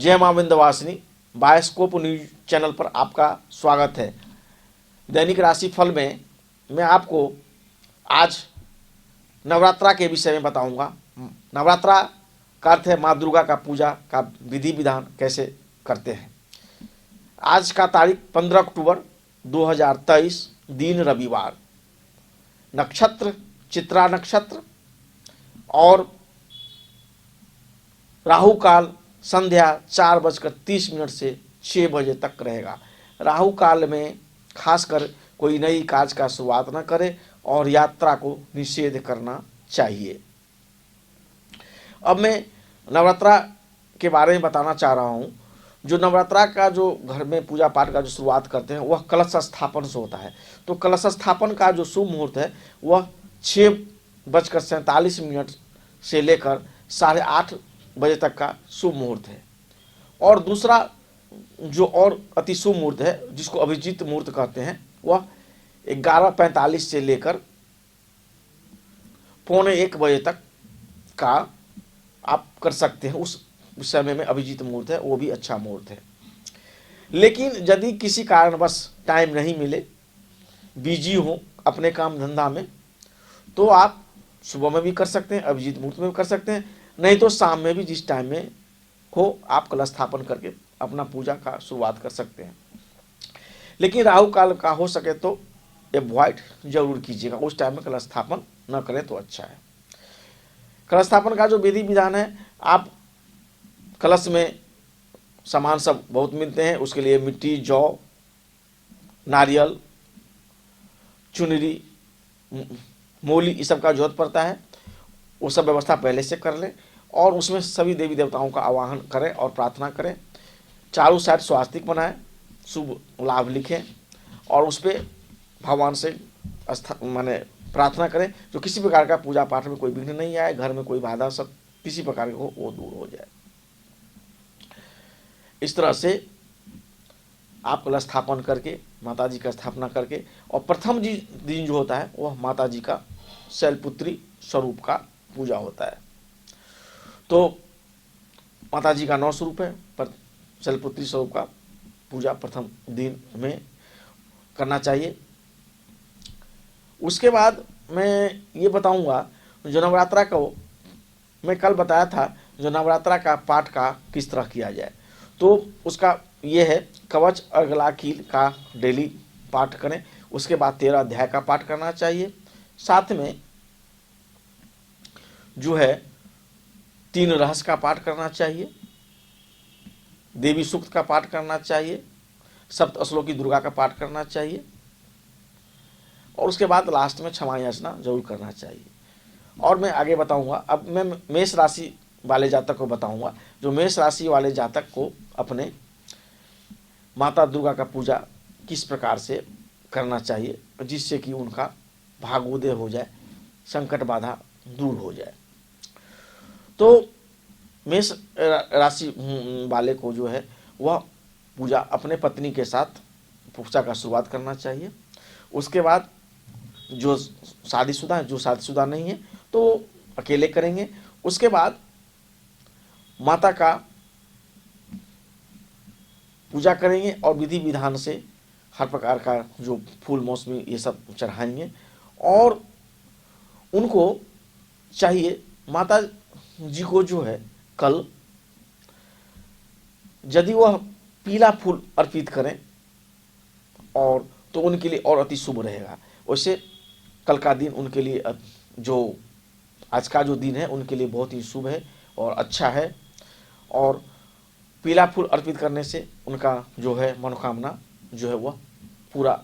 जय मां Vindhyavasini bioscope news channel पर आपका स्वागत है। दैनिक राशिफल में मैं आपको आज नवरात्रा के विषय में बताऊंगा। नवरात्रा का अर्थ है माँ दुर्गा का पूजा का विधि विधान कैसे करते हैं। आज का तारीख 15 अक्टूबर 2023, दिन रविवार, नक्षत्र चित्रा नक्षत्र और राहु काल संध्या 4:30 से 6 बजे तक रहेगा। राहु काल में खासकर कोई नई काज का शुरुआत न करे और यात्रा को निषेध करना चाहिए। अब मैं नवरात्रा के बारे में बताना चाह रहा हूँ। जो नवरात्रा का जो घर में पूजा पाठ का जो शुरुआत करते हैं वह कलश स्थापन से होता है। तो कलश स्थापन का जो शुभ मुहूर्त है वह 6:47 से लेकर 8:30 बजे तक का शुभ मुहूर्त है। और दूसरा जो और अति शुभ मुहूर्त है जिसको अभिजीत मुहूर्त कहते हैं वह 11:45 से लेकर 12:45 बजे तक का आप कर सकते हैं। उस समय में अभिजीत मुहूर्त है, वो भी अच्छा मुहूर्त है। लेकिन यदि किसी कारणवश टाइम नहीं मिले, बिजी हो अपने काम धंधा में, तो आप सुबह में भी कर सकते हैं, अभिजीत मुहूर्त में भी कर सकते हैं, नहीं तो शाम में भी जिस टाइम में हो आप कलश स्थापन करके अपना पूजा का शुरुआत कर सकते हैं। लेकिन राहु काल का हो सके तो अवॉइड जरूर कीजिएगा, उस टाइम में कलश स्थापन न करें तो अच्छा है। कलश स्थापन का जो विधि विधान है, आप कलश में सामान सब बहुत मिलते हैं, उसके लिए मिट्टी, जौ, नारियल, चुनरी, मूली, इस सब का जरूरत पड़ता है। वो सब व्यवस्था पहले से कर लें और उसमें सभी देवी देवताओं का आवाहन करें और प्रार्थना करें। चारों साइड स्वास्तिक बनाएं, शुभ लाभ लिखें और उस पर भगवान से माने प्रार्थना करें जो किसी प्रकार का पूजा पाठ में कोई विघ्न नहीं आए, घर में कोई बाधा सब किसी प्रकार की हो वो दूर हो जाए। इस तरह से आप कलश स्थापन करके माता जी का स्थापना करके और प्रथम दिन जो होता है वह माता जी का शैलपुत्री स्वरूप का पूजा होता है। तो माता जी का 9 स्वरूप है, पर शैलपुत्री स्वरूप का पूजा प्रथम दिन में करना चाहिए। उसके बाद मैं ये बताऊंगा जो नवरात्रा को मैं कल बताया था, जो नवरात्रा का पाठ का किस तरह किया जाए, तो उसका ये है कवच अर्गला कील का डेली पाठ करें। उसके बाद 13 अध्याय का पाठ करना चाहिए। साथ में जो है 3 रहस्य का पाठ करना चाहिए, देवी सूक्त का पाठ करना चाहिए, सप्त श्लोकी दुर्गा का पाठ करना चाहिए और उसके बाद लास्ट में क्षमा याचना जरूर करना चाहिए। और मैं आगे बताऊंगा। अब मैं मेष राशि वाले जातक को बताऊंगा। जो मेष राशि वाले जातक को अपने माता दुर्गा का पूजा किस प्रकार से करना चाहिए जिससे कि उनका भाग्योदय हो जाए, संकट बाधा दूर हो जाए। तो मेष राशि वाले को जो है वह पूजा अपने पत्नी के साथ पूजा का शुरुआत करना चाहिए। उसके बाद जो शादीशुदा है, जो शादीशुदा नहीं है तो अकेले करेंगे। उसके बाद माता का पूजा करेंगे और विधि विधान से हर प्रकार का जो फूल मौसमी ये सब चढ़ाएंगे। और उनको चाहिए माता जी को जो है कल यदि वह पीला फूल अर्पित करें और तो उनके लिए और अति शुभ रहेगा। वैसे कल का दिन उनके लिए जो आज का जो दिन है उनके लिए बहुत ही शुभ है और अच्छा है। और पीला फूल अर्पित करने से उनका जो है मनोकामना जो है वह पूरा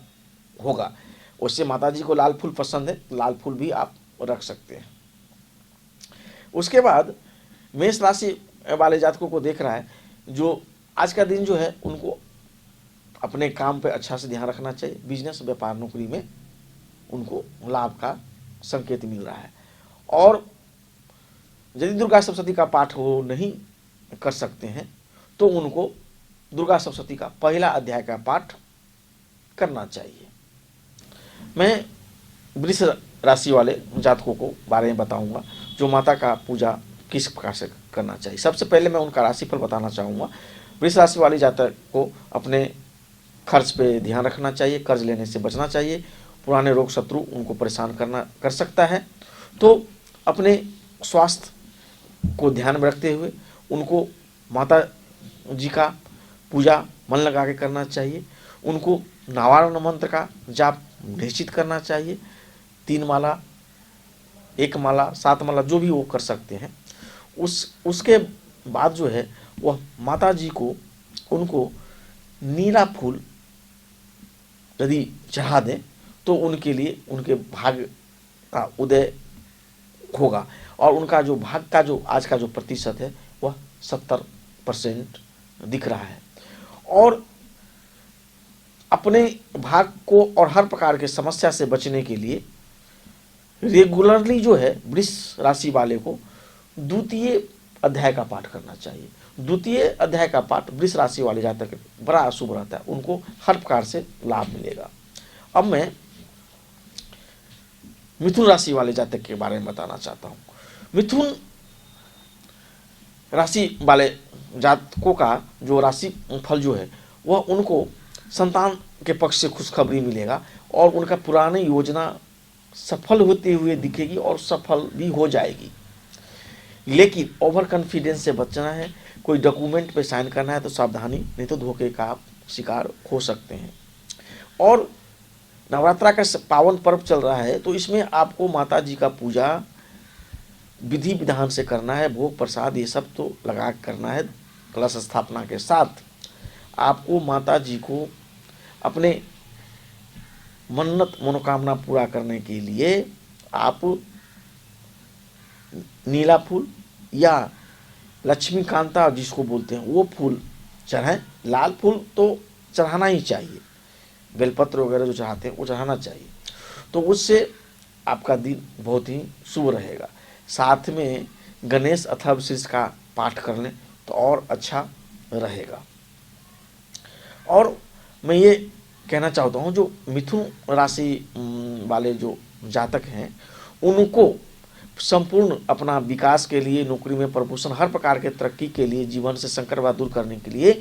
होगा। वैसे माता जी को लाल फूल पसंद है, लाल फूल भी आप रख सकते हैं। उसके बाद मेष राशि वाले जातकों को देख रहा है जो आज का दिन जो है उनको अपने काम पे अच्छा से ध्यान रखना चाहिए। बिजनेस, व्यापार, नौकरी में उनको लाभ का संकेत मिल रहा है। और यदि दुर्गा सप्तशती का पाठ वो नहीं कर सकते हैं तो उनको दुर्गा सप्तशती का पहला अध्याय का पाठ करना चाहिए। मैं वृष राशि वाले जातकों को बारे में बताऊंगा जो माता का पूजा किस प्रकार से करना चाहिए। सबसे पहले मैं उनका राशिफल बताना चाहूँगा। वृष राशि वाले जातक को अपने खर्च पे ध्यान रखना चाहिए, कर्ज लेने से बचना चाहिए, पुराने रोग शत्रु उनको परेशान कर सकता है। तो अपने स्वास्थ्य को ध्यान में रखते हुए उनको माता जी का पूजा मन लगा के करना चाहिए। उनको नारायण मंत्र का जाप निश्चित करना चाहिए, 3 माला, 1 माला, 7 माला, जो भी वो कर सकते हैं। उसके बाद जो है वह माता जी को उनको नीला फूल यदि चढ़ा दें तो उनके लिए उनके भाग्य का उदय होगा, और उनका जो भाग्य का जो आज का जो प्रतिशत है वह 70% दिख रहा है। और अपने भाग्य को और हर प्रकार के समस्या से बचने के लिए रेगुलरली जो है वृष राशि वाले को द्वितीय अध्याय का पाठ करना चाहिए। द्वितीय अध्याय का पाठ वृष राशि वाले जातक बड़ा शुभ रहता है, उनको हर प्रकार से लाभ मिलेगा। अब मैं मिथुन राशि वाले जातक के बारे में बताना चाहता हूँ। मिथुन राशि वाले जातकों का जो राशि फल जो है वह उनको संतान के पक्ष से खुशखबरी मिलेगा और उनका पुरानी योजना सफल होते हुए दिखेगी और सफल भी हो जाएगी। लेकिन ओवर कॉन्फिडेंस से बचना है। कोई डॉक्यूमेंट पे साइन करना है तो सावधानी, नहीं तो धोखे का आप शिकार हो सकते हैं। और नवरात्रा का पावन पर्व चल रहा है तो इसमें आपको माता जी का पूजा विधि विधान से करना है। भोग प्रसाद ये सब तो लगा करना है। कलश स्थापना के साथ आपको माता जी को अपने मन्नत मनोकामना पूरा करने के लिए आप नीला फूल या लक्ष्मीकांता जिसको बोलते हैं वो फूल चढ़ाएं। लाल फूल तो चढ़ाना ही चाहिए, बेलपत्र वगैरह जो चढ़ाते हैं वो चढ़ाना चाहिए, तो उससे आपका दिन बहुत ही शुभ रहेगा। साथ में गणेश अथर्वशीर्ष का पाठ कर लें तो और अच्छा रहेगा। और मैं ये कहना चाहता हूँ जो मिथुन राशि वाले जो जातक हैं उनको संपूर्ण अपना विकास के लिए, नौकरी में प्रमोशन, हर प्रकार के तरक्की के लिए, जीवन से संकट दूर करने के लिए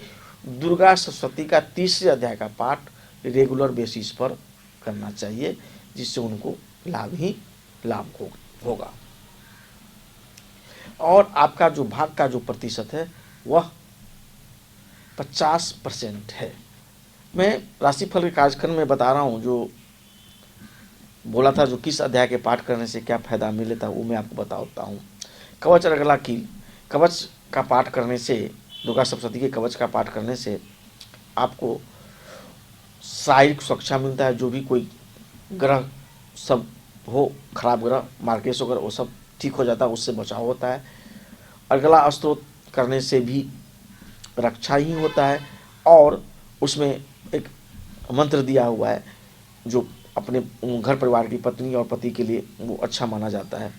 दुर्गा सप्तशती का 3 अध्याय का पाठ रेगुलर बेसिस पर करना चाहिए, जिससे उनको लाभ ही लाभ होगा। और आपका जो भाग का जो प्रतिशत है वह 50% है। मैं राशिफल के कार्यक्रम में बता रहा हूँ, जो बोला था जो किस अध्याय के पाठ करने से क्या फायदा मिलेता वो मैं आपको बताता हूँ। कवच रगला कील, कवच का पाठ करने से, दुर्गा सप्तशती के कवच का पाठ करने से आपको शारीरिक सुरक्षा मिलता है। जो भी कोई ग्रह सब हो, खराब ग्रह मार्केश वगैरह वो सब ठीक हो जाता है, उससे बचाव होता है। अर्गला स्तोत्र करने से भी रक्षा ही होता है। और उसमें एक मंत्र दिया हुआ है जो अपने घर परिवार की पत्नी और पति के लिए वो अच्छा माना जाता है।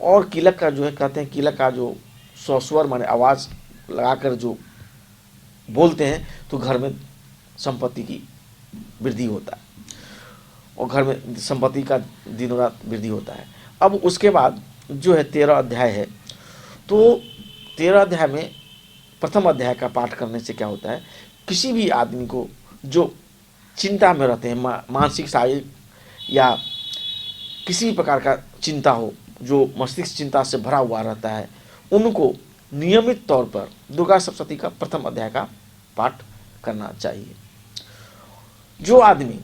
और कीलक का जो है, कहते हैं कीलक का जो स्वस्वर माने आवाज़ लगाकर जो बोलते हैं तो घर में संपत्ति की वृद्धि होता है और घर में संपत्ति का दिनों रात वृद्धि होता है। अब उसके बाद जो है 13 अध्याय है, तो 13 अध्याय में प्रथम अध्याय का पाठ करने से क्या होता है, किसी भी आदमी को जो चिंता में रहते हैं, मानसिक शारीरिक या किसी भी प्रकार का चिंता हो, जो मस्तिष्क चिंता से भरा हुआ रहता है, उनको नियमित तौर पर दुर्गा सप्तशती का प्रथम अध्याय का पाठ करना चाहिए। जो आदमी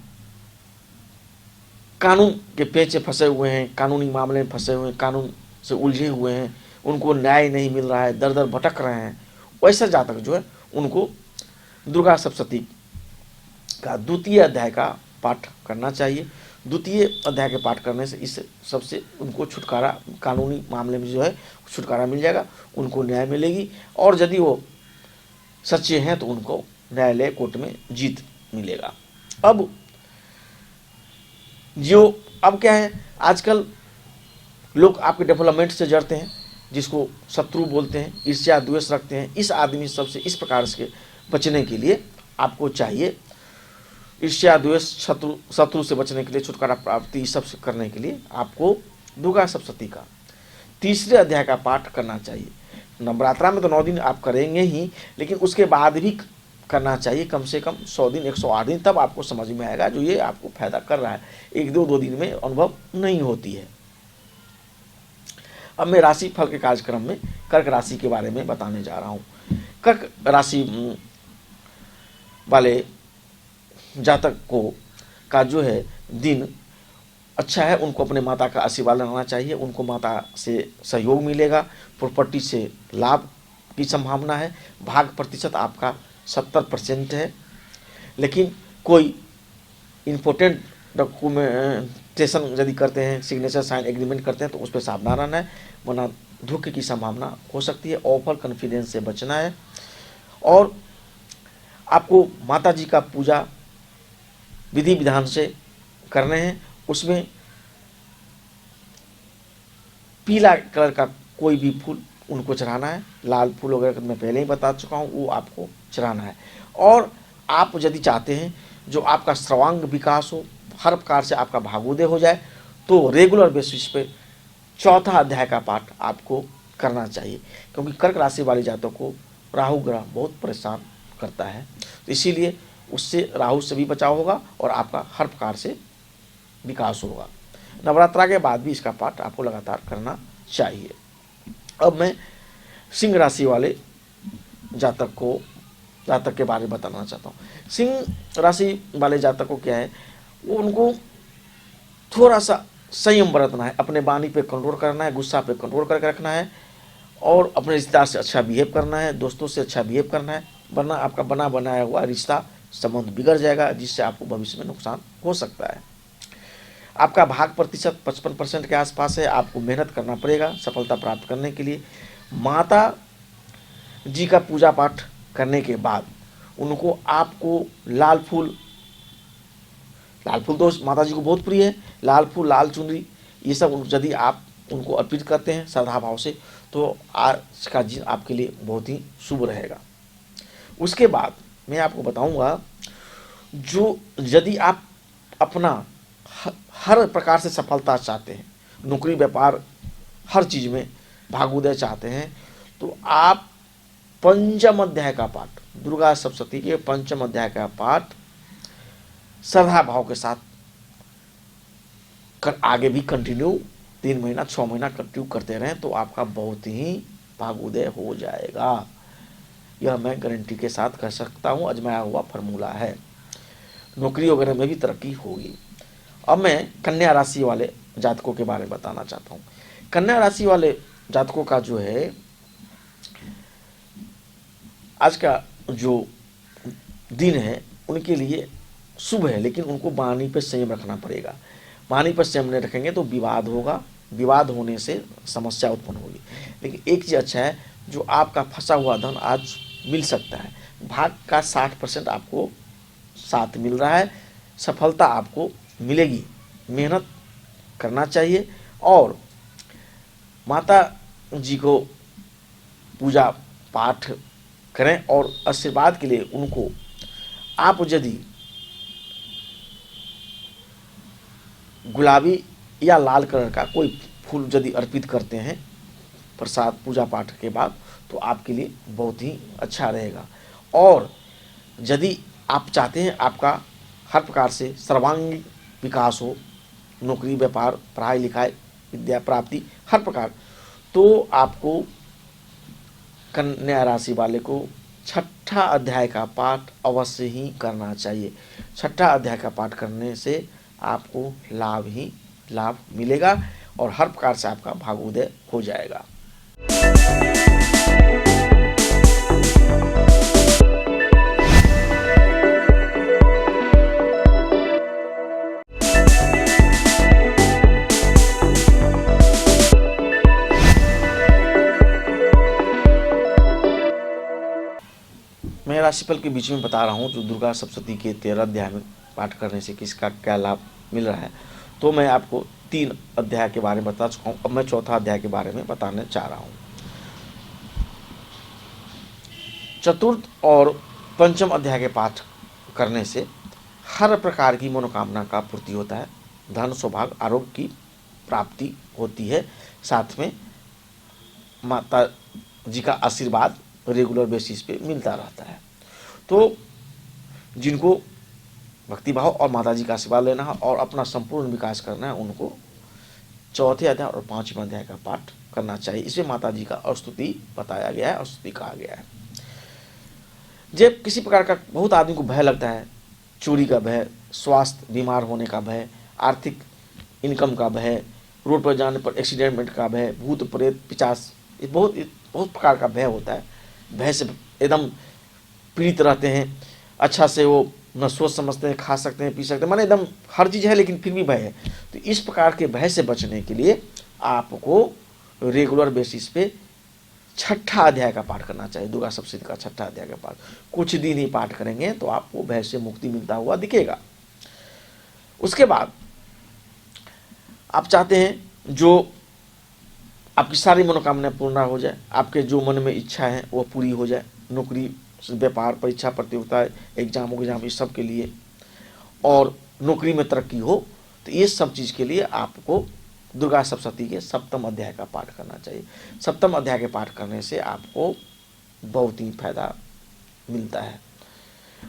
कानून के पेच फंसे हुए हैं, कानूनी मामले में फंसे हुए हैं, कानून से उलझे हुए हैं, उनको न्याय नहीं मिल रहा है, दर दर भटक रहे हैं, वैसा जातक जो है उनको दुर्गा सप्तशती का द्वितीय अध्याय का पाठ करना चाहिए। द्वितीय अध्याय के पाठ करने से इस सबसे उनको छुटकारा, कानूनी मामले में जो है छुटकारा मिल जाएगा, उनको न्याय मिलेगी। और यदि वो सच्चे हैं तो उनको न्यायालय कोर्ट में जीत मिलेगा। अब क्या है, आजकल लोग आपके डेवलपमेंट से जड़ते हैं, जिसको शत्रु बोलते हैं, ईर्ष्या द्वेष रखते हैं। इस आदमी सबसे इस प्रकार से बचने के लिए आपको चाहिए, ईर्ष्या द्वेष शत्रु से बचने के लिए, छुटकारा प्राप्ति सब करने के लिए आपको दुर्गा सप्तशती का तीसरे अध्याय का पाठ करना चाहिए। नवरात्रा में तो 9 दिन आप करेंगे ही, लेकिन उसके बाद भी करना चाहिए कम से कम 100 दिन, 108 दिन, तब आपको समझ में आएगा जो ये आपको फायदा कर रहा है। एक दो दिन में अनुभव नहीं होती है। अब मैं राशि फल के कार्यक्रम में कर्क राशि के बारे में बताने जा रहा हूँ। कर्क राशि वाले जातक को का जो है दिन अच्छा है। उनको अपने माता का आशीर्वाद लेना चाहिए, उनको माता से सहयोग मिलेगा, प्रॉपर्टी से लाभ की संभावना है। भाग प्रतिशत आपका 70% है, लेकिन कोई इम्पोर्टेंट डॉक्यूमेंटेशन यदि करते हैं, सिग्नेचर साइन एग्रीमेंट करते हैं, तो उस पर सावधान रहना है, वरना धोखे की संभावना हो सकती है। ओवर कॉन्फिडेंस से बचना है। और आपको माता जी का पूजा विधि विधान से करने हैं। उसमें पीला कलर का कोई भी फूल उनको चढ़ाना है। लाल फूल वगैरह मैं पहले ही बता चुका हूँ, वो आपको चढ़ाना है। और आप यदि चाहते हैं जो आपका सर्वांग विकास हो, हर प्रकार से आपका भागोदय हो जाए, तो रेगुलर बेसिस पे चौथा अध्याय का पाठ आपको करना चाहिए, क्योंकि कर्क राशि वाले जातकों को राहु ग्रह बहुत परेशान करता है। तो इसीलिए उससे, राहु से भी बचाव होगा और आपका हर प्रकार से विकास होगा। नवरात्रा के बाद भी इसका पाठ आपको लगातार करना चाहिए। अब मैं सिंह राशि वाले जातक के बारे में बताना चाहता हूँ। सिंह राशि वाले जातक को क्या है, वो उनको थोड़ा सा संयम बरतना है, अपने वाणी पे कंट्रोल करना है, गुस्सा पे कंट्रोल करके रखना है, और अपने रिश्तेदार से अच्छा बिहेव करना है, दोस्तों से अच्छा बिहेव करना है, वरना आपका बना बनाया हुआ रिश्ता संबंध बिगड़ जाएगा, जिससे आपको भविष्य में नुकसान हो सकता है। आपका भाग प्रतिशत 55% के आसपास है। आपको मेहनत करना पड़ेगा सफलता प्राप्त करने के लिए। माता जी का पूजा पाठ करने के बाद उनको आपको लाल फूल तो माता जी को बहुत प्रिय है, लाल फूल, लाल चुनरी, ये सब यदि आप उनको अर्पित करते हैं श्रद्धा भाव से, तो आज का दिन आपके लिए बहुत ही शुभ रहेगा। उसके बाद मैं आपको बताऊंगा, जो यदि आप अपना हर प्रकार से सफलता चाहते हैं, नौकरी व्यापार हर चीज़ में भागोदय चाहते हैं, तो आप पंचम अध्याय का पाठ, दुर्गा सप्तशती के पंचम अध्याय का पाठ श्रद्धा भाव के साथ आगे भी कंटिन्यू 3 महीना 6 महीना कंटिन्यू करते रहें, तो आपका बहुत ही भागोदय हो जाएगा। यह मैं गारंटी के साथ कह सकता हूँ, आजमाया हुआ फार्मूला है। नौकरी वगैरह में भी तरक्की होगी। अब मैं कन्या राशि वाले जातकों के बारे में बताना चाहता हूँ। कन्या राशि वाले जातकों का जो है, आज का जो दिन है उनके लिए शुभ है, लेकिन उनको वाणी पर संयम रखना पड़ेगा। वाणी पर संयम नहीं रखेंगे तो विवाद होगा, विवाद होने से समस्या उत्पन्न होगी। लेकिन एक चीज़ अच्छा है, जो आपका फंसा हुआ धन आज मिल सकता है। भाग का 60% आपको साथ मिल रहा है, सफलता आपको मिलेगी। मेहनत करना चाहिए और माता जी को पूजा पाठ करें, और आशीर्वाद के लिए उनको आप यदि गुलाबी या लाल कलर का कोई फूल यदि अर्पित करते हैं प्रसाद पूजा पाठ के बाद, तो आपके लिए बहुत ही अच्छा रहेगा। और यदि आप चाहते हैं आपका हर प्रकार से सर्वांगीण विकास हो, नौकरी व्यापार पढ़ाई लिखाई विद्या प्राप्ति हर प्रकार, तो आपको कन्या राशि वाले को 6ठा अध्याय का पाठ अवश्य ही करना चाहिए। 6ठा अध्याय का पाठ करने से आपको लाभ ही लाभ मिलेगा और हर प्रकार से आपका भागोदय हो जाएगा। मैं राशिफल के बीच में बता रहा हूँ, जो दुर्गा सप्तशती के 13 अध्याय में पाठ करने से किसका क्या लाभ मिल रहा है। तो मैं आपको 3 अध्याय के बारे में बता चुका हूँ, अब मैं चौथा अध्याय के बारे में बताने चाह रहा हूँ। चतुर्थ और पंचम अध्याय के पाठ करने से हर प्रकार की मनोकामना का पूर्ति होता है, धन सौभाग्य आरोग्य की प्राप्ति होती है, साथ में माता जी का आशीर्वाद रेगुलर बेसिस पे मिलता रहता है। तो जिनको भक्तिभाव और माता जी का आशीर्वाद लेना है और अपना संपूर्ण विकास करना है, उनको चौथे अध्याय और 5वें अध्याय का पाठ करना चाहिए। इसमें माता जी का स्तुति बताया गया है और स्तुति कहा गया है। जब किसी प्रकार का बहुत आदमी को भय लगता है, चोरी का भय, स्वास्थ्य बीमार होने का भय, आर्थिक इनकम का भय, रोड पर जाने पर एक्सीडेंट का भय, भूत प्रेत पिशाच, ये बहुत प्रकार का भय होता है। भय से एकदम पीड़ित रहते हैं, अच्छा से वो न सोच समझते हैं, खा सकते हैं, पी सकते हैं, माने एकदम हर चीज़ है लेकिन फिर भी भय है। तो इस प्रकार के भय से बचने के लिए आपको रेगुलर बेसिस पे 6ठा अध्याय का पाठ करना चाहिए। दुर्गा सप्तशती का 6ठा अध्याय का पाठ कुछ दिन ही पाठ करेंगे तो आपको भय से मुक्ति मिलता हुआ दिखेगा। उसके बाद आप चाहते हैं जो आपकी सारी मनोकामनाएं पूर्ण हो जाए, आपके जो मन में इच्छा है वो पूरी हो जाए, नौकरी, व्यापार, परीक्षा, प्रतियोगिता, एग्जाम इस सब के लिए, और नौकरी में तरक्की हो, तो ये सब चीज़ के लिए आपको दुर्गा सप्तशती के 7वें अध्याय का पाठ करना चाहिए। 7वें अध्याय के पाठ करने से आपको बहुत ही फायदा मिलता है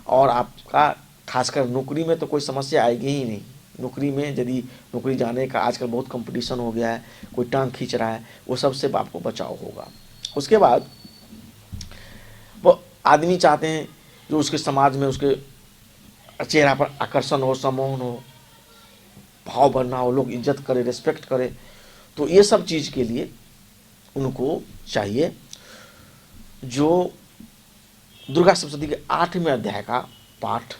और आपका खासकर नौकरी में तो कोई समस्या आएगी ही नहीं। नौकरी में यदि नौकरी जाने का आजकल बहुत कंपटीशन हो गया है, कोई टांग खींच रहा है, वो सबसे आपको बचाव होगा। उसके बाद वो आदमी चाहते हैं जो उसके समाज में उसके चेहरा पर आकर्षण हो, सम्मान हो, भाव बनना हो, लोग इज्जत करे, रिस्पेक्ट करे, तो ये सब चीज़ के लिए उनको चाहिए जो दुर्गा सप्तशती के 8वें अध्याय का पाठ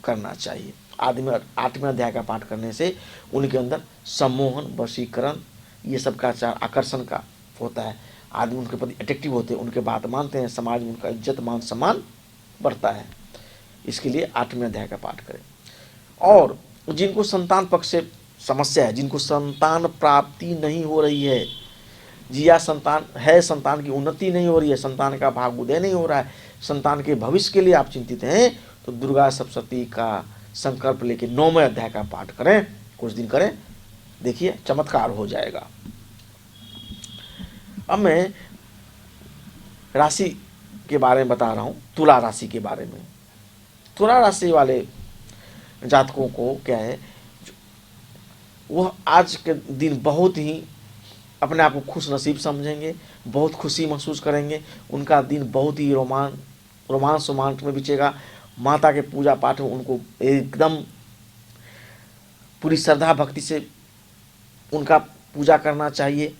करना चाहिए। 8वें अध्याय का पाठ करने से उनके अंदर सम्मोहन, वशीकरण, ये सब का चार आकर्षण का होता है। आदमी उनके प्रति अट्रैक्टिव होते हैं, उनके बात मानते हैं, समाज में उनका इज्जत मान सम्मान बढ़ता है। इसके लिए 8वें अध्याय का पाठ करें। और जिनको संतान पक्ष से समस्या है, जिनको संतान प्राप्ति नहीं हो रही है, जिया संतान है, संतान की उन्नति नहीं हो रही है, संतान का भाग उदय नहीं हो रहा है, संतान के भविष्य के लिए आप चिंतित हैं, तो दुर्गा सप्तशती का संकल्प लेके 9वें अध्याय का पाठ करें, कुछ दिन करें, देखिए चमत्कार हो जाएगा। अब मैं राशि के बारे में बता रहा हूँ, तुला राशि के बारे में। तुला राशि वाले जातकों को क्या है, वह आज के दिन बहुत ही अपने आप को खुश नसीब समझेंगे, बहुत खुशी महसूस करेंगे, उनका दिन बहुत ही रोमांस में बीतेगा। माता के पूजा पाठ में उनको एकदम पूरी श्रद्धा भक्ति से उनका पूजा करना चाहिए।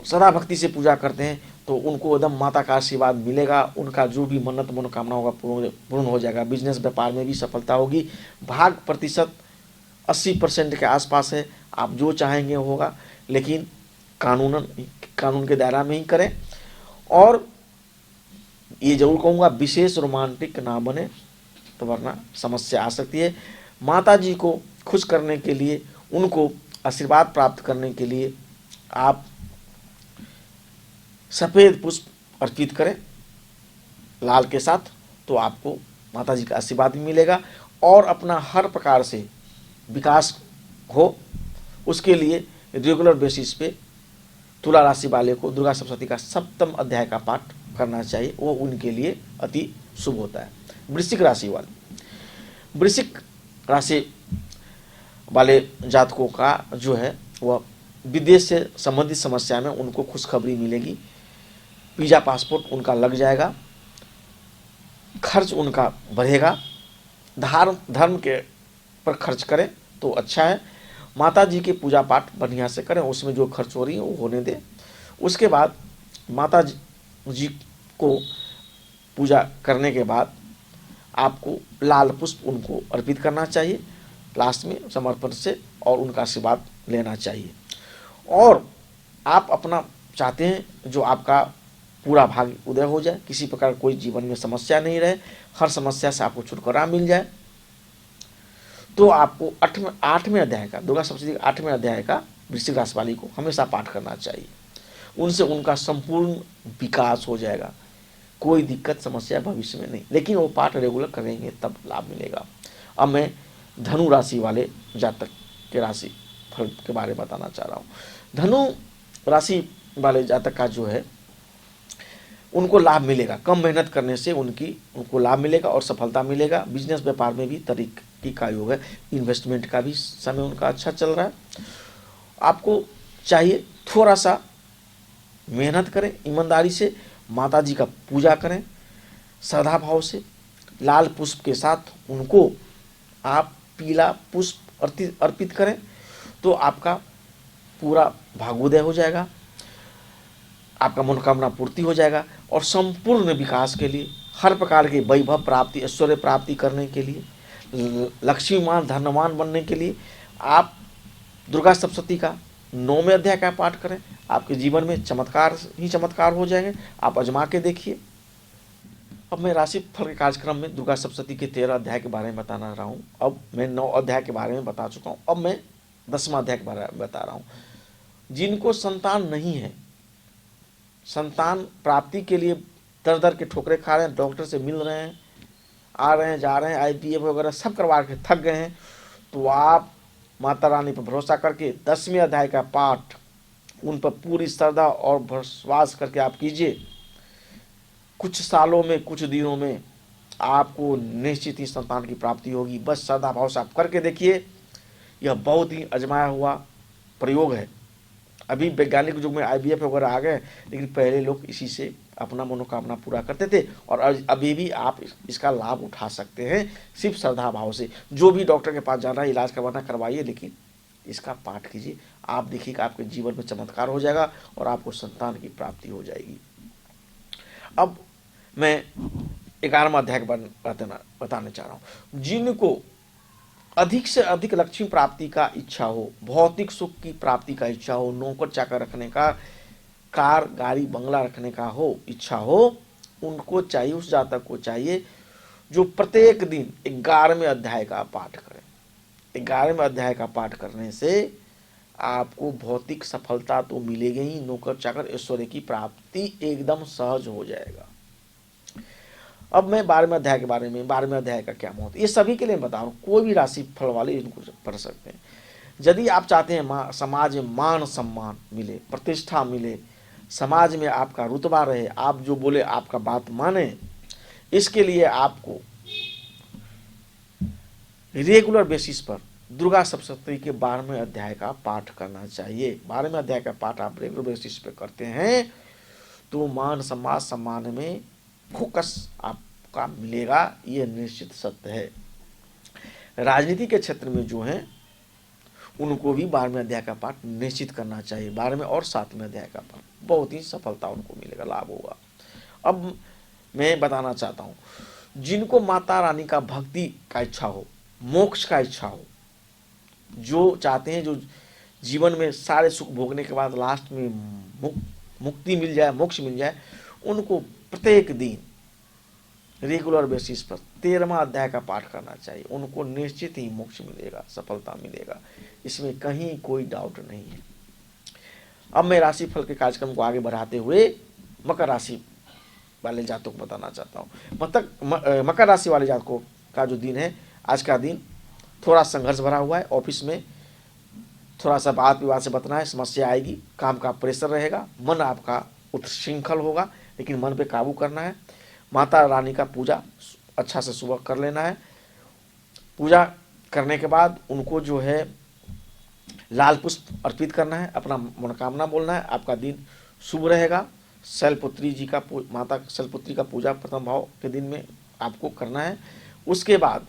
श्रद्धा भक्ति से पूजा करते हैं तो उनको एकदम माता का आशीर्वाद मिलेगा, उनका जो भी मन्नत मनोकामना होगा पूर्ण हो जाएगा। बिजनेस व्यापार में भी सफलता होगी। भाग प्रतिशत 80% के आसपास है, आप जो चाहेंगे होगा, लेकिन कानून के दायरा में ही करें। और ये जरूर कहूँगा, विशेष रोमांटिक ना बने, तो वरना समस्या आ सकती है। माता जी को खुश करने के लिए, उनको आशीर्वाद प्राप्त करने के लिए आप सफ़ेद पुष्प अर्पित करें लाल के साथ, तो आपको माता जी का आशीर्वाद भी मिलेगा और अपना हर प्रकार से विकास हो। उसके लिए रेगुलर बेसिस पे तुला राशि वाले को दुर्गा सप्तशती का 7वें अध्याय का पाठ करना चाहिए, वो उनके लिए अति शुभ होता है। वृश्चिक राशि वाले जातकों का जो है वह विदेश से संबंधित समस्या में उनको खुशखबरी मिलेगी। वीज़ा पासपोर्ट उनका लग जाएगा, खर्च उनका बढ़ेगा। धर्म के पर खर्च करें तो अच्छा है। माता जी के पूजा पाठ बढ़िया से करें, उसमें जो खर्च हो रही है वो होने दें। उसके बाद माता जी को पूजा करने के बाद आपको लाल पुष्प उनको अर्पित करना चाहिए लास्ट में समर्पण से, और उनका आशीर्वाद लेना चाहिए। और आप अपना चाहते हैं जो आपका पूरा भाग्य उदय हो जाए, किसी प्रकार कोई जीवन में समस्या नहीं रहे, हर समस्या से आपको छुटकारा मिल जाए, तो आपको 8वें अध्याय का, दुर्गा सप्तशती 8वें अध्याय का वृश्चिक राशि वाली को हमेशा पाठ करना चाहिए। उनसे उनका संपूर्ण विकास हो जाएगा, कोई दिक्कत समस्या भविष्य में नहीं, लेकिन वो पाठ रेगुलर करेंगे तब लाभ मिलेगा। अब मैं धनु राशि वाले जातक के राशि फल के बारे में बताना चाह रहा हूँ। धनु राशि वाले जातक का जो है उनको लाभ मिलेगा, कम मेहनत करने से उनको लाभ मिलेगा और सफलता मिलेगा। बिजनेस व्यापार में भी तरीके का योग है, इन्वेस्टमेंट का भी समय उनका अच्छा चल रहा है। आपको चाहिए थोड़ा सा मेहनत करें, ईमानदारी से माता जी का पूजा करें, श्रद्धा भाव से लाल पुष्प के साथ उनको आप पीला पुष्प अर्पित करें तो आपका पूरा भाग्योदय हो जाएगा, आपका मनोकामना पूर्ति हो जाएगा और संपूर्ण विकास के लिए, हर प्रकार के वैभव प्राप्ति, ऐश्वर्य प्राप्ति करने के लिए, लक्ष्मीमान धनवान बनने के लिए आप दुर्गा सप्तशती का 9वें अध्याय का पाठ करें। आपके जीवन में चमत्कार ही चमत्कार हो जाएंगे, आप आजमा के देखिए। अब मैं राशि फल के कार्यक्रम में दुर्गा सप्तशती के 13 अध्याय के बारे में बताना रहा हूँ। अब मैं 9 अध्याय के बारे में बता चुका हूँ, अब मैं 10वां अध्याय के बारे में बता रहा हूँ। जिनको संतान नहीं है, संतान प्राप्ति के लिए दर दर के ठोकरे खा रहे हैं, डॉक्टर से मिल रहे हैं, आ रहे हैं जा रहे हैं, IVF वगैरह सब करवा के थक गए हैं, तो आप माता रानी पर भरोसा करके 10वें अध्याय का पाठ उन पर पूरी श्रद्धा और विश्वास करके आप कीजिए। कुछ सालों में, कुछ दिनों में आपको निश्चित ही संतान की प्राप्ति होगी। बस श्रद्धा भाव से आप करके देखिए। यह बहुत ही आजमाया हुआ प्रयोग है। अभी वैज्ञानिक युग में IVF वगैरह आ गए, लेकिन पहले लोग इसी से अपना मनोकामना पूरा करते थे और अभी भी आप इसका लाभ उठा सकते हैं सिर्फ श्रद्धा भाव से। जो भी डॉक्टर के पास जाना है, इलाज करवाना करवाइए, लेकिन इसका पाठ कीजिए। आप देखिएगा आपके जीवन में चमत्कार हो जाएगा और आपको संतान की प्राप्ति हो जाएगी। अब मैं 11वां अध्याय बताना चाह रहा हूँ। जिनको अधिक से अधिक लक्ष्मी प्राप्ति का इच्छा हो, भौतिक सुख की प्राप्ति का इच्छा हो, नौकर चाकर रखने का, कार गाड़ी बंगला रखने का हो इच्छा हो, उनको चाहिए, उस जातक को चाहिए जो प्रत्येक दिन 11वें अध्याय का पाठ करें। 11वें अध्याय का पाठ करने से आपको भौतिक सफलता तो मिलेगी ही, नौकर चाकर ऐश्वर्य की प्राप्ति एकदम सहज हो जाएगा। अब मैं 12वें अध्याय के बारे में, 12वें अध्याय का क्या महत्व, ये सभी के लिए बता रहा हूँ, कोई भी राशि फल वाले इनको पढ़ सकते हैं। यदि आप चाहते हैं समाज में मान सम्मान मिले, प्रतिष्ठा मिले, समाज में आपका रुतबा रहे, आप जो बोले आपका बात माने, इसके लिए आपको रेगुलर बेसिस पर दुर्गा सप्तशती के 12वें अध्याय का पाठ करना चाहिए। 12वें अध्याय का पाठ आप रेगुलर बेसिस पे करते हैं तो मान सम्मान में फोकस आपका मिलेगा, ये निश्चित सत्य है। राजनीति के क्षेत्र में जो हैं उनको भी 12वें अध्याय का पाठ निश्चित करना चाहिए। 12वें और 7वें अध्याय का पाठ, बहुत ही सफलता उनको मिलेगा, लाभ होगा। अब मैं बताना चाहता हूँ, जिनको माता रानी का भक्ति का इच्छा हो, मोक्ष का इच्छा हो, जो चाहते हैं जो जीवन में सारे सुख भोगने के बाद लास्ट में मुक्ति मिल जाए, मोक्ष मिल जाए, उनको प्रत्येक दिन रेगुलर बेसिस पर 13वां अध्याय का पाठ करना चाहिए। उनको निश्चित ही मोक्ष मिलेगा, सफलता मिलेगा, इसमें कहीं कोई डाउट नहीं है। अब मैं राशिफल के कार्यक्रम को आगे बढ़ाते हुए मकर राशि वाले जातकों को बताना चाहता हूँ। मकर राशि वाले जातकों का जो दिन है, आज का दिन थोड़ा संघर्ष भरा हुआ है। ऑफिस में थोड़ा सा वाद विवाद से बचना है, समस्या आएगी, काम का प्रेशर रहेगा, मन आपका उच्छृंखल होगा, लेकिन मन पे काबू करना है। माता रानी का पूजा अच्छा से सुबह कर लेना है। पूजा करने के बाद उनको जो है लाल पुष्प अर्पित करना है, अपना मनोकामना बोलना है, आपका दिन शुभ रहेगा। शैलपुत्री जी का माता शैलपुत्री का पूजा प्रथम भाव के दिन में आपको करना है। उसके बाद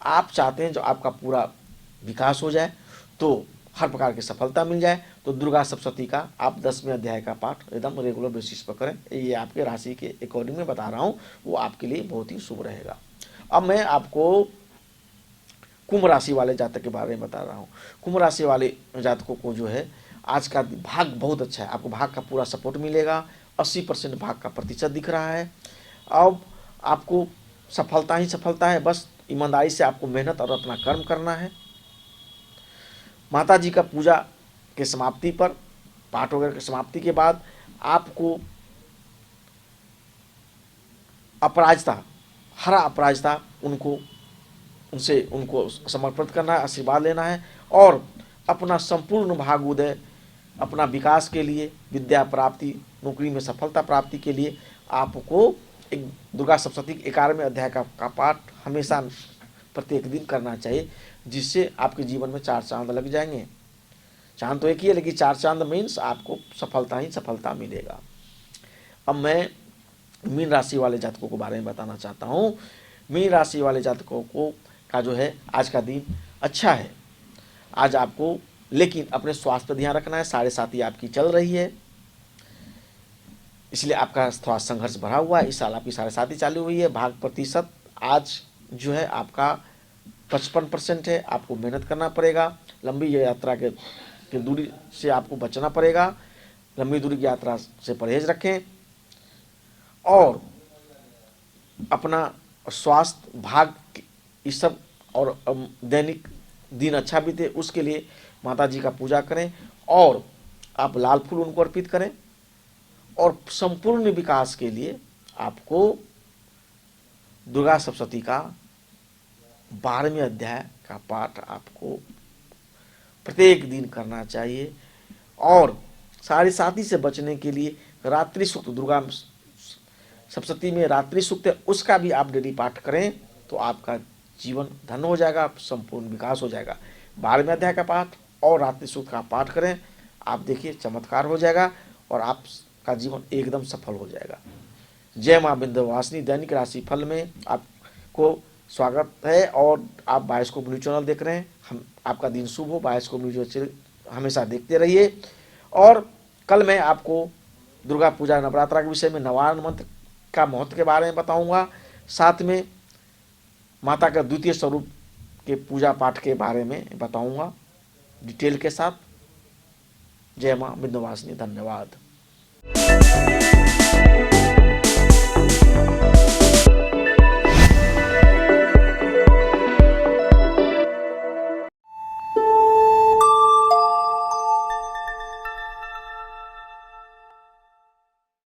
आप चाहते हैं जो आपका पूरा विकास हो जाए, तो हर प्रकार की सफलता मिल जाए, तो दुर्गा सप्तशती का आप 10वें अध्याय का पाठ एकदम रेगुलर बेसिस पर करें। ये आपके राशि के अकॉर्डिंग में बता रहा हूँ, वो आपके लिए बहुत ही शुभ रहेगा। अब मैं आपको कुंभ राशि वाले जातक के बारे में बता रहा हूँ। कुंभ राशि वाले जातकों को जो है आज का भाग बहुत अच्छा है, आपको भाग का पूरा सपोर्ट मिलेगा। 80% भाग का प्रतिशत दिख रहा है। अब आपको सफलता ही सफलता है, बस ईमानदारी से आपको मेहनत और अपना कर्म करना है। माता जी का पूजा के समाप्ति पर, पाठ वगैरह की समाप्ति के बाद आपको अपराजिता, हरा अपराजिता उनको समर्पित करना है, आशीर्वाद लेना है और अपना संपूर्ण भाग्योदय अपना विकास के लिए, विद्या प्राप्ति, नौकरी में सफलता प्राप्ति के लिए आपको एक दुर्गा सप्तशती के 11वें अध्याय का पाठ हमेशा प्रत्येक दिन करना चाहिए, जिससे आपके जीवन में 4 चांद लग जाएंगे। चांद तो एक ही है, लेकिन 4 चांद मीन्स आपको सफलता ही सफलता मिलेगा। अब मैं मीन राशि वाले जातकों के बारे में बताना चाहता हूँ। मीन राशि वाले जातकों को का जो है आज का दिन अच्छा है। आज आपको लेकिन अपने स्वास्थ्य पर ध्यान रखना है। 7.5 आपकी चल रही है, इसलिए आपका थोड़ा संघर्ष बढ़ा हुआ है। इस साल आपकी 7.5 चालू हुई है। भाग प्रतिशत आज जो है आपका 55% है। आपको मेहनत करना पड़ेगा। लंबी यात्रा के दूरी से आपको बचना पड़ेगा। लंबी दूरी की यात्रा से परहेज रखें और अपना स्वास्थ्य भाग इस सब और दैनिक दिन अच्छा बीते उसके लिए माता जी का पूजा करें और आप लाल फूल उनको अर्पित करें। और संपूर्ण विकास के लिए आपको दुर्गा सप्तशती का 12वें अध्याय का पाठ आपको प्रत्येक दिन करना चाहिए। और 7.5 से बचने के लिए रात्रि सूक्त, दुर्गा सप्तशती में रात्रि सूक्त है, उसका भी आप डेली पाठ करें तो आपका जीवन धन्य हो जाएगा, संपूर्ण विकास हो जाएगा। 12वें अध्याय का पाठ और रात्रि सूक्त का पाठ करें, आप देखिए चमत्कार हो जाएगा और आपका जीवन एकदम सफल हो जाएगा। जय मां विंध्यवासिनी दैनिक राशि फल में आपको स्वागत है और आप बायोस्कोप न्यूज चैनल देख रहे हैं। हम आपका दिन शुभ हो। बायोस्कोप न्यूज हमेशा देखते रहिए। और कल मैं आपको दुर्गा पूजा नवरात्रा के विषय में नवारण मंत्र का महत्व के बारे में बताऊंगा। साथ में माता का द्वितीय स्वरूप के पूजा पाठ के बारे में बताऊंगा डिटेल के साथ। जय मां विंध्यवासिनी। धन्यवाद।